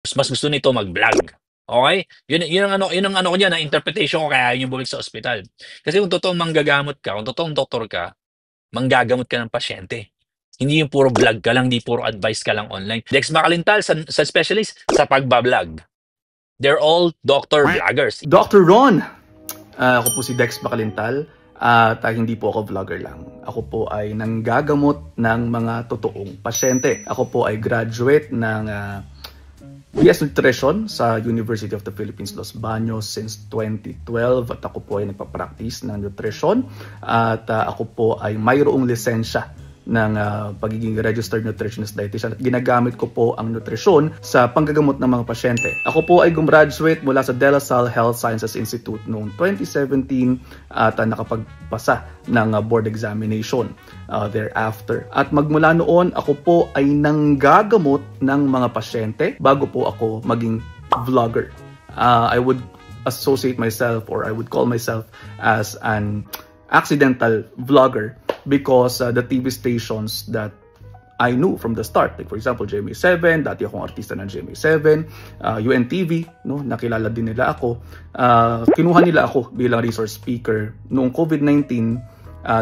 mas gusto nito mag-vlog. Okay? Yun ang ano ko diyan, interpretation ko kaya yun yung bumalik sa ospital. Kasi kung totoong manggagamot ka, kung totoong doktor ka, manggagamot ka ng pasyente. Hindi yung puro vlog ka lang, hindi puro advice ka lang online. Dex Macalintal sa specialist sa pagba-vlog. They're all doctor vloggers. Dr. Ron! Ako po si Dex Macalintal at hindi po ako vlogger lang. Ako po ay nanggagamot ng mga totoong pasyente. Ako po ay graduate ng BS Nutrition sa University of the Philippines, Los Baños since 2012 at ako po ay nagpa-practice ng nutrition at ako po ay mayroong lisensya ng pagiging registered nutritionist dietitian at ginagamit ko po ang nutrisyon sa panggagamot ng mga pasyente. Ako po ay gumraduate mula sa De La Salle Health Sciences Institute noong 2017 at nakapagpasa ng board examination thereafter. At magmula noon, ako po ay nanggagamot ng mga pasyente bago po ako maging vlogger. I would associate myself or I would call myself as an accidental vlogger because the TV stations that I knew from the start, like for example GMA7, dati akong artista ng GMA7, UNTV, no, nakilala din nila ako. Kinuha nila ako bilang resource speaker noong COVID-19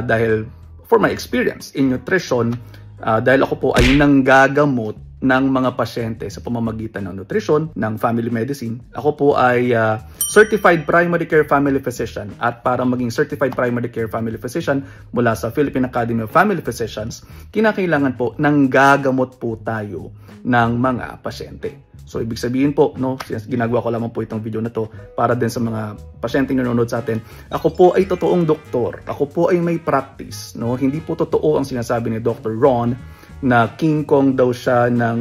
dahil for my experience in nutrition, dahil ako po ay nanggagamot ng mga pasyente sa pamamagitan ng nutrition, ng family medicine. Ako po ay Certified Primary Care Family Physician at para maging Certified Primary Care Family Physician mula sa Philippine Academy of Family Physicians, kinakailangan po nanggagamot po tayo ng mga pasyente. So ibig sabihin po, no, ginagawa ko lamang po itong video na to para din sa mga pasyente na nanonood sa atin. Ako po ay totoong doktor. Ako po ay may practice, no? Hindi po totoo ang sinasabi ni Dr. Ron na King Kong daw siya ng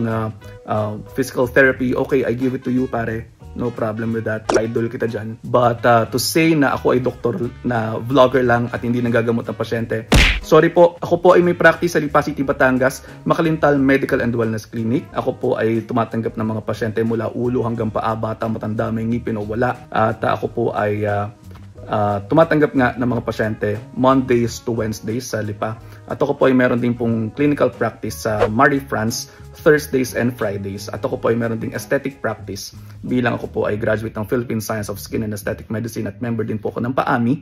physical therapy. Okay, I give it to you, pare. No problem with that. Idol kita dyan. But to say na ako ay doktor na vlogger lang at hindi nanggagamot ng pasyente, sorry po. Ako po ay may practice sa Lipa City, Batangas, Macalintal Medical and Wellness Clinic. Ako po ay tumatanggap ng mga pasyente mula ulo hanggang paa, bata, matanda, may ngipin o wala. At ako po ay tumatanggap nga ng mga pasyente Mondays to Wednesdays sa Lipa. At ako po ay meron din pong clinical practice sa Marie France Thursdays and Fridays. At ako po ay meron ding aesthetic practice bilang ako po ay graduate ng Philippine Science of Skin and Aesthetic Medicine at member din po ako ng PAAMI.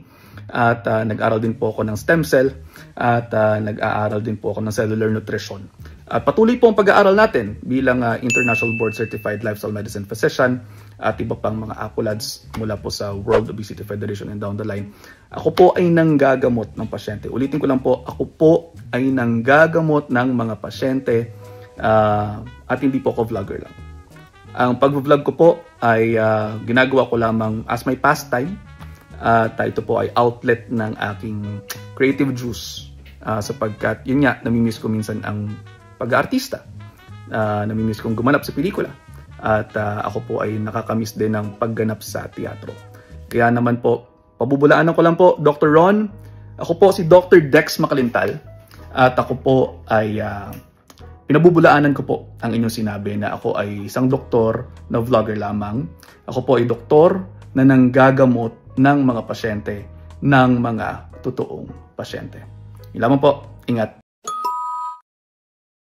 At nag-aral din po ako ng stem cell at nag-aaral din po ako ng cellular nutrition. At patuloy po ang pag-aaral natin bilang International Board Certified Lifestyle Medicine Physician at iba pang mga accolades mula po sa World Obesity Federation and down the line. Ako po ay nanggagamot ng pasyente. Ulitin ko lang po, ako po ay nanggagamot ng mga pasyente at hindi po ako vlogger lang. Ang pag-vlog ko po ay ginagawa ko lamang as my pastime at ito po ay outlet ng aking creative juice sapagkat yun nga, namimiss ko minsan ang pag-aartista. Namimiss kong gumanap sa pelikula. At ako po ay nakakamiss din ng pagganap sa teatro. Kaya naman po, pabubulaanan ko lang po, Dr. Ron. Ako po si Dr. Dex Macalintal. At ako po ay pinabubulaanan ko po ang inyong sinabi na ako ay isang doktor na vlogger lamang. Ako po ay doktor na nanggagamot ng mga pasyente ng mga totoong pasyente. Yun lamang po. Ingat.